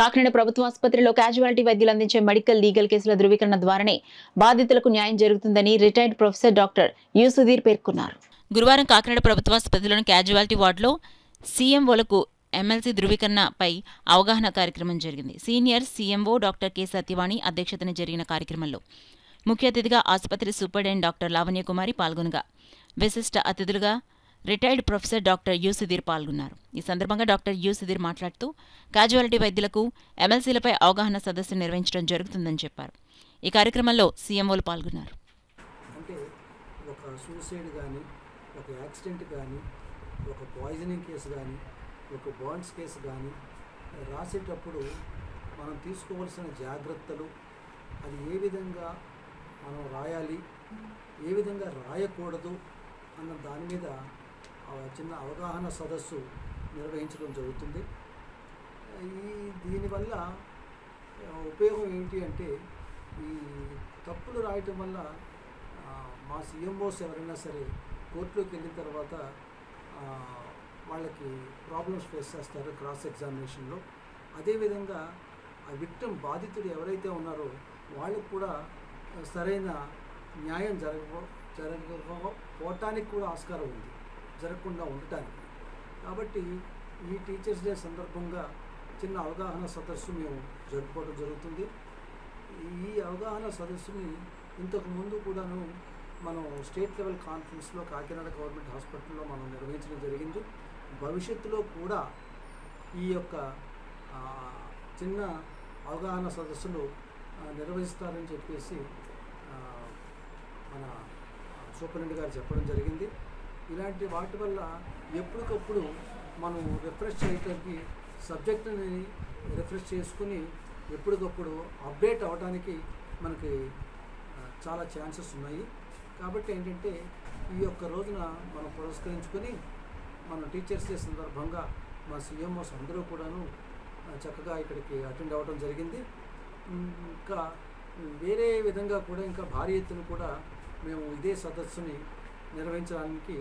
కాకినాడ ప్రభుత్వ ఆసుపత్రిలో క్యాజువాలిటీ వైద్యులు అందించే మెడికల్ లీగల్ కేసుల ధృవీకరణ ద్వారానే బాధితులకు న్యాయం జరుగుతుందని retired professor doctor you Sudheer పేర్కొన్నారు. గురువారం కాకినాడ ప్రభుత్వ ఆసుపత్రిలోని క్యాజువాలిటీ వార్డులో సీఎంఓలకు ఎమ్మెల్సీ ధృవీకరణపై అవగాహన కార్యక్రమం జరిగింది. Senior CMO doctor K Satyavani అధ్యక్షతన జరిగిన కార్యక్రమంలో ముఖ్య అతిథిగా ఆసుపత్రి సూపరింటెండెంట్ డాక్టర్ లావణ్యకుమారి పాల్గొనగా విశిష్ట అతిథులుగా retired professor doctor you Sudheer పాల్గొన్నారు. ఈ సందర్భంగా డాక్టర్ యు సుధీర్ మాట్లాడుతూ క్యాజువాలిటీ వైద్యులకు ఎమ్మెల్సీలపై అవగాహన సదస్సు నిర్వహించడం జరుగుతుందని చెప్పారు. ఈ కార్యక్రమంలో సీఎంఓలు పాల్గొన్నారు. అంటే ఒక సూసైడ్ కానీ, ఒక యాక్సిడెంట్ కానీ, ఒక పాయిజనింగ్ కేసు కానీ, ఒక బాండ్స్ కేసు కానీ రాసేటప్పుడు మనం తీసుకోవాల్సిన జాగ్రత్తలు, అది ఏ విధంగా మనం రాయాలి, ఏ విధంగా రాయకూడదు అన్న దాని మీద చిన్న అవగాహన సదస్సు నిర్వహించడం జరుగుతుంది. దీనివల్ల ఉపయోగం ఏంటి అంటే, ఈ తప్పులు రాయటం వల్ల మా సీఎంఓస్ ఎవరైనా సరే కోర్టులోకి వెళ్ళిన తర్వాత వాళ్ళకి ప్రాబ్లమ్స్ ఫేస్ చేస్తారు క్రాస్ ఎగ్జామినేషన్లో. అదేవిధంగా ఆ విక్టిమ్ బాధితుడు ఎవరైతే ఉన్నారో వాళ్ళకు కూడా సరైన న్యాయం జరగకపోవటానికి కూడా ఆస్కారం ఉంది, జరగకుండా ఉండటానికి. కాబట్టి ఈ టీచర్స్ డే సందర్భంగా చిన్న అవగాహన సదస్సు మేము జరుపుకోవడం జరుగుతుంది. ఈ అవగాహన సదస్సుని ఇంతకుముందు కూడాను మనం స్టేట్ లెవెల్ కాన్ఫరెన్స్లో కాకినాడ గవర్నమెంట్ హాస్పిటల్లో మనం నిర్వహించడం జరిగింది. భవిష్యత్తులో కూడా ఈ యొక్క చిన్న అవగాహన సదస్సులు నిర్వహిస్తారని చెప్పేసి మన సూపరింటెండెంట్ గారు చెప్పడం జరిగింది. ఇలాంటి వాటి వల్ల ఎప్పటికప్పుడు మనం రిఫ్రెష్ చేయడానికి, సబ్జెక్టుని రిఫ్రెష్ చేసుకుని ఎప్పటికప్పుడు అప్డేట్ అవ్వడానికి మనకి చాలా ఛాన్సెస్ ఉన్నాయి. కాబట్టి ఏంటంటే ఈ యొక్క రోజున మనం పురస్కరించుకొని మన టీచర్స్ డే సందర్భంగా మా సీఎంఓస్ అందరూ కూడాను చక్కగా ఇక్కడికి అటెండ్ అవ్వడం జరిగింది. ఇంకా వేరే విధంగా కూడా ఇంకా భారీ ఎత్తున కూడా మేము ఇదే సదస్సుని నిర్వహించడానికి